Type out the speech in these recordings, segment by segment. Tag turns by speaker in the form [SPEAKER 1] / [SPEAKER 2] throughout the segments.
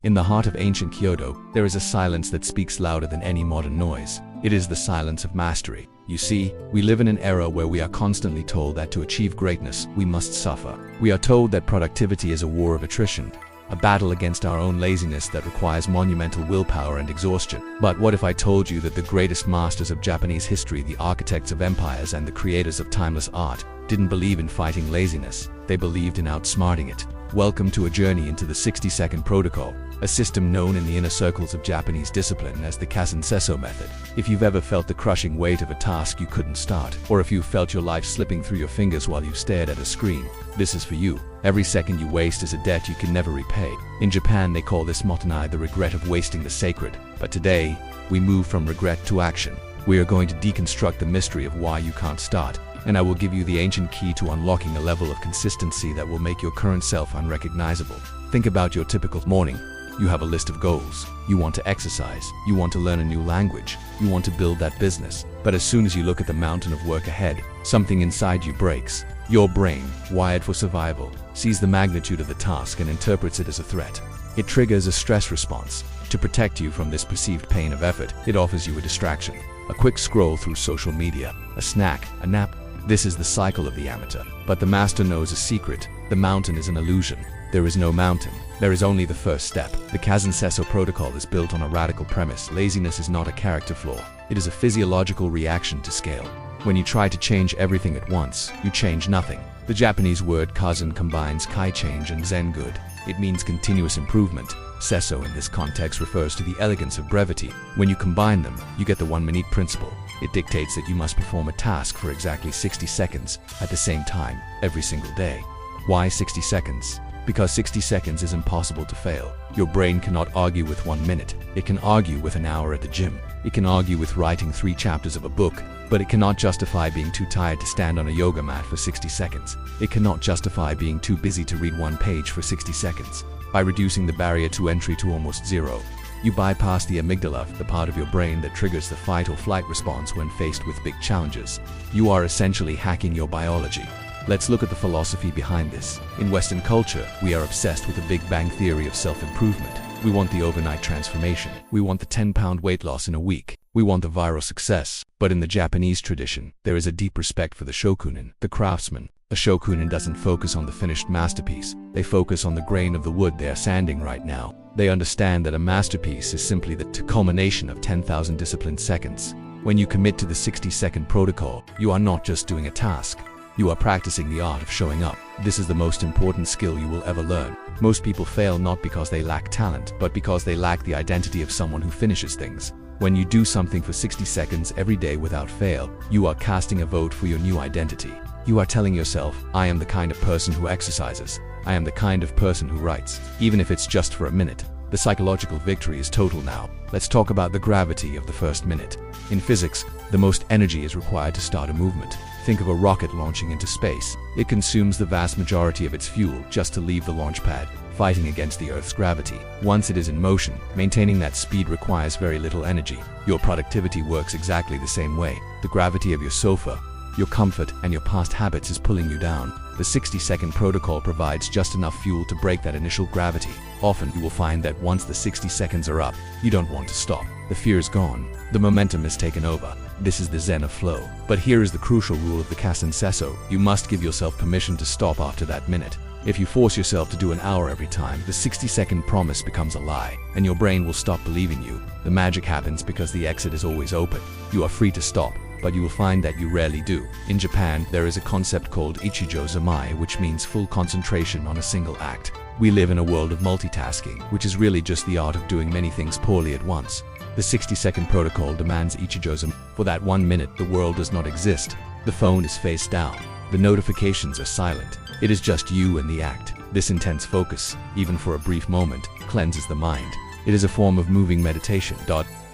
[SPEAKER 1] In the heart of ancient Kyoto, there is a silence that speaks louder than any modern noise. It is the silence of mastery. You see, we live in an era where we are constantly told that to achieve greatness, we must suffer. We are told that productivity is a war of attrition, a battle against our own laziness that requires monumental willpower and exhaustion. But what if I told you that the greatest masters of Japanese history, the architects of empires and the creators of timeless art, didn't believe in fighting laziness, they believed in outsmarting it. Welcome to a journey into the 60-second protocol, a system known in the inner circles of Japanese discipline as the Kaizen-Sesso Method. If you've ever felt the crushing weight of a task you couldn't start, or if you've felt your life slipping through your fingers while you've stared at a screen, this is for you. Every second you waste is a debt you can never repay. In Japan, they call this Mottainai, the regret of wasting the sacred. But today, we move from regret to action. We are going to deconstruct the mystery of why you can't start, and I will give you the ancient key to unlocking a level of consistency that will make your current self unrecognizable. Think about your typical morning. You have a list of goals. You want to exercise. You want to learn a new language. You want to build that business. But as soon as you look at the mountain of work ahead, something inside you breaks. Your brain, wired for survival, sees the magnitude of the task and interprets it as a threat. It triggers a stress response. To protect you from this perceived pain of effort, it offers you a distraction. A quick scroll through social media, a snack, a nap. This is the cycle of the amateur. But the master knows a secret. The mountain is an illusion. There is no mountain. There is only the first step. The Kaizen-Sesso protocol is built on a radical premise. Laziness is not a character flaw. It is a physiological reaction to scale. When you try to change everything at once, you change nothing. The Japanese word Kaizen combines Kai change and Zen good. It means continuous improvement. Sesso in this context refers to the elegance of brevity. When you combine them, you get the 1-minute principle. It dictates that you must perform a task for exactly 60 seconds at the same time every single day. Why 60 seconds? Because 60 seconds is impossible to fail. Your brain cannot argue with 1 minute. It can argue with an hour at the gym. It can argue with writing 3 chapters of a book, but it cannot justify being too tired to stand on a yoga mat for 60 seconds. It cannot justify being too busy to read 1 page for 60 seconds. By reducing the barrier to entry to almost zero, you bypass the amygdala, the part of your brain that triggers the fight or flight response when faced with big challenges. You are essentially hacking your biology. Let's look at the philosophy behind this. In Western culture, we are obsessed with the Big Bang theory of self-improvement. We want the overnight transformation. We want the 10-pound weight loss in a week. We want the viral success. But in the Japanese tradition, there is a deep respect for the Shokunin, the craftsman. A Shokunin doesn't focus on the finished masterpiece. They focus on the grain of the wood they are sanding right now. They understand that a masterpiece is simply the culmination of 10,000 disciplined seconds. When you commit to the 60-second protocol, you are not just doing a task. You are practicing the art of showing up. This is the most important skill you will ever learn. Most people fail not because they lack talent, but because they lack the identity of someone who finishes things. When you do something for 60 seconds every day without fail, you are casting a vote for your new identity. You are telling yourself, I am the kind of person who exercises. I am the kind of person who writes, even if it's just for a minute. The psychological victory is total now. Let's talk about the gravity of the first minute. In physics, the most energy is required to start a movement. Think of a rocket launching into space. It consumes the vast majority of its fuel just to leave the launch pad, fighting against the Earth's gravity. Once it is in motion, maintaining that speed requires very little energy. Your productivity works exactly the same way. The gravity of your sofa, your comfort, and your past habits is pulling you down. The 60-second protocol provides just enough fuel to break that initial gravity. Often, you will find that once the 60 seconds are up, you don't want to stop. The fear is gone. The momentum is taken over. This is the zen of flow. But here is the crucial rule of the Kaizen-Sesso. You must give yourself permission to stop after that minute. If you force yourself to do an hour every time, the 60-second promise becomes a lie, and your brain will stop believing you. The magic happens because the exit is always open. You are free to stop, but you will find that you rarely do. In Japan, there is a concept called ichijo zamai, which means full concentration on a single act. We live in a world of multitasking, which is really just the art of doing many things poorly at once. The 60-second protocol demands ichijo zamai. For that 1 minute, the world does not exist. The phone is face down. The notifications are silent. It is just you and the act. This intense focus, even for a brief moment, cleanses the mind. It is a form of moving meditation.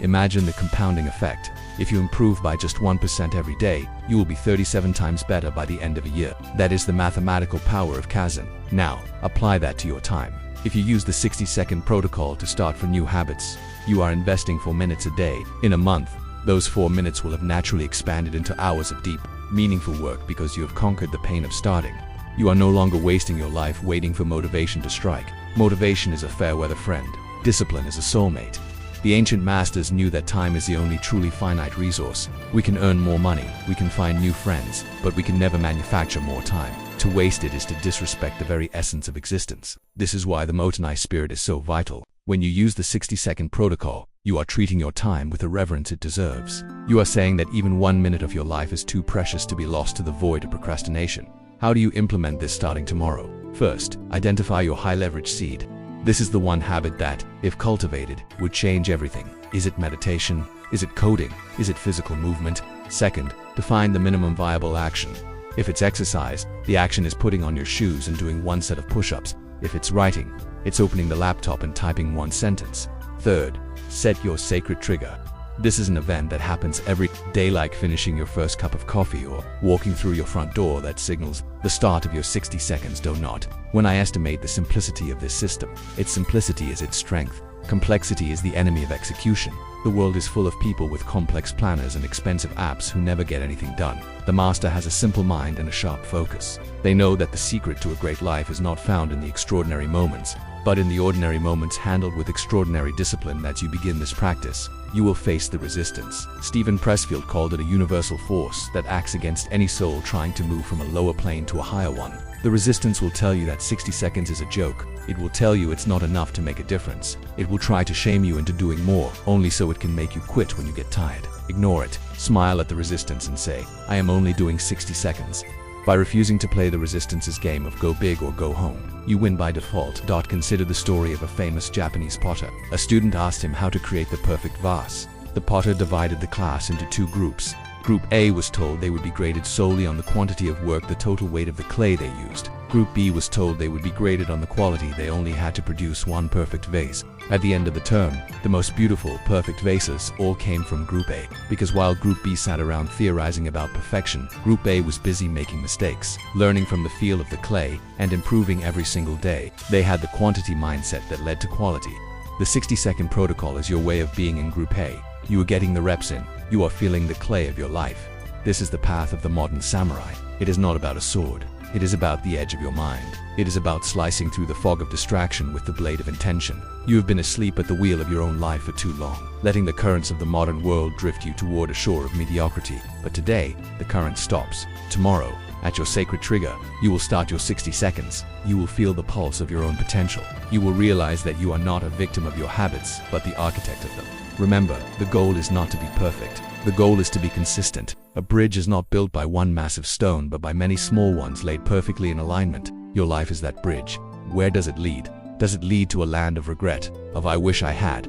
[SPEAKER 1] Imagine the compounding effect. If you improve by just 1% every day, you will be 37 times better by the end of a year. That is the mathematical power of Kaizen. Now, apply that to your time. If you use the 60-second protocol to start for new habits, you are investing 4 minutes a day. In a month, those 4 minutes will have naturally expanded into hours of deep, meaningful work because you have conquered the pain of starting. You are no longer wasting your life waiting for motivation to strike. Motivation is a fair weather friend. Discipline is a soulmate. The ancient masters knew that time is the only truly finite resource. We can earn more money, we can find new friends, but we can never manufacture more time. To waste it is to disrespect the very essence of existence. This is why the Mottainai spirit is so vital. When you use the 60-second protocol, you are treating your time with the reverence it deserves. You are saying that even 1 minute of your life is too precious to be lost to the void of procrastination. How do you implement this starting tomorrow? First, identify your high-leverage seed. This is the one habit that, if cultivated, would change everything. Is it meditation? Is it coding? Is it physical movement? Second, define the minimum viable action. If it's exercise, the action is putting on your shoes and doing 1 set of push-ups. If it's writing, it's opening the laptop and typing 1 sentence. Third, set your sacred trigger. This is an event that happens every day, like finishing your first cup of coffee or walking through your front door, that signals the start of your 60 seconds. Do not. When I estimate the simplicity of this system, its simplicity is its strength. Complexity is the enemy of execution. The world is full of people with complex planners and expensive apps who never get anything done. The master has a simple mind and a sharp focus. They know that the secret to a great life is not found in the extraordinary moments, but in the ordinary moments handled with extraordinary discipline. As you begin this practice, you will face the resistance. Stephen Pressfield called it a universal force that acts against any soul trying to move from a lower plane to a higher one. The resistance will tell you that 60 seconds is a joke. It will tell you it's not enough to make a difference. It will try to shame you into doing more, only so it can make you quit when you get tired. Ignore it. Smile at the resistance and say, I am only doing 60 seconds. By refusing to play the resistance's game of go big or go home, you win by default. Consider the story of a famous Japanese potter. A student asked him how to create the perfect vase. The potter divided the class into 2 groups. Group A was told they would be graded solely on the quantity of work, the total weight of the clay they used. Group B was told they would be graded on the quality, they only had to produce 1 perfect vase. At the end of the term, the most beautiful, perfect vases all came from Group A, because while Group B sat around theorizing about perfection, Group A was busy making mistakes, learning from the feel of the clay, and improving every single day. They had the quantity mindset that led to quality. The 60-second protocol is your way of being in Group A. You are getting the reps in. You are feeling the clay of your life. This is the path of the modern samurai. It is not about a sword. It is about the edge of your mind. It is about slicing through the fog of distraction with the blade of intention. You have been asleep at the wheel of your own life for too long, letting the currents of the modern world drift you toward a shore of mediocrity. But today, the current stops. Tomorrow, at your sacred trigger, you will start your 60 seconds. You will feel the pulse of your own potential. You will realize that you are not a victim of your habits, but the architect of them. Remember, the goal is not to be perfect. The goal is to be consistent. A bridge is not built by one massive stone, but by many small ones laid perfectly in alignment. Your life is that bridge. Where does it lead? Does it lead to a land of regret, of I wish I had,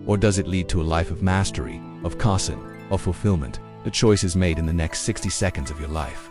[SPEAKER 1] or does it lead to a life of mastery, of Kaizen, of fulfillment? The choice is made in the next 60 seconds of your life.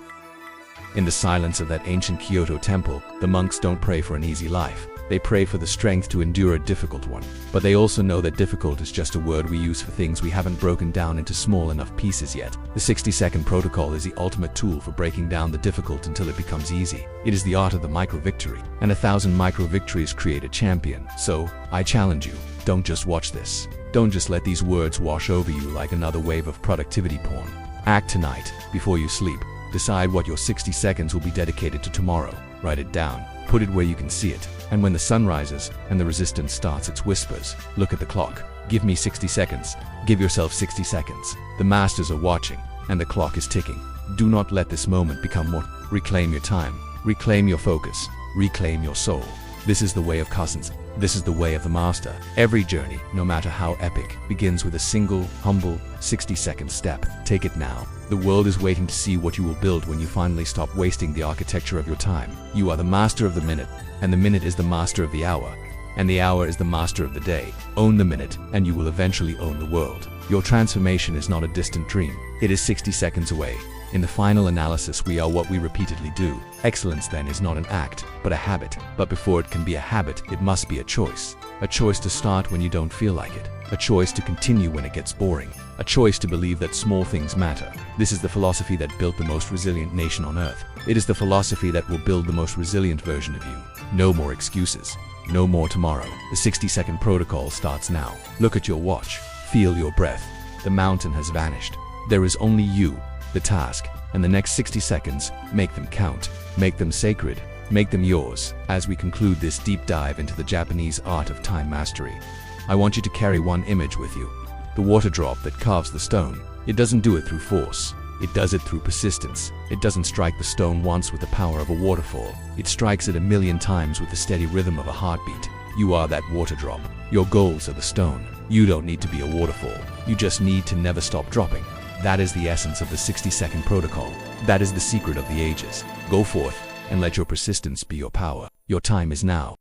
[SPEAKER 1] In the silence of that ancient Kyoto temple, the monks don't pray for an easy life. They pray for the strength to endure a difficult one. But they also know that difficult is just a word we use for things we haven't broken down into small enough pieces yet. The 60-second protocol is the ultimate tool for breaking down the difficult until it becomes easy. It is the art of the micro-victory, and 1,000 micro-victories create a champion. So, I challenge you, don't just watch this. Don't just let these words wash over you like another wave of productivity porn. Act tonight, before you sleep. Decide what your 60 seconds will be dedicated to tomorrow. Write it down. Put it where you can see it. And when the sun rises and the resistance starts its whispers, look at the clock. Give me 60 seconds. Give yourself 60 seconds. The masters are watching, and the clock is ticking. Do not let this moment become more. Reclaim your time. Reclaim your focus. Reclaim your soul. This is the way of Kaizen. This is the way of the master. Every journey, no matter how epic, begins with a single, humble, 60-second step. Take it now. The world is waiting to see what you will build when you finally stop wasting the architecture of your time. You are the master of the minute, and the minute is the master of the hour, and the hour is the master of the day. Own the minute, and you will eventually own the world. Your transformation is not a distant dream. It is 60 seconds away. In the final analysis, we are what we repeatedly do. Excellence then is not an act, but a habit. But before it can be a habit, it must be a choice. A choice to start when you don't feel like it. A choice to continue when it gets boring. A choice to believe that small things matter. This is the philosophy that built the most resilient nation on earth. It is the philosophy that will build the most resilient version of you. No more excuses. No more tomorrow. The 60-second protocol starts now. Look at your watch. Feel your breath. The mountain has vanished. There is only you, the task, and the next 60 seconds. Make them count. Make them sacred. Make them yours. As we conclude this deep dive into the Japanese art of time mastery, I want you to carry one image with you. The water drop that carves the stone. It doesn't do it through force. It does it through persistence. It doesn't strike the stone once with the power of a waterfall. It strikes it 1,000,000 times with the steady rhythm of a heartbeat. You are that water drop. Your goals are the stone. You don't need to be a waterfall. You just need to never stop dropping. That is the essence of the 60-second protocol. That is the secret of the ages. Go forth and let your persistence be your power. Your time is now.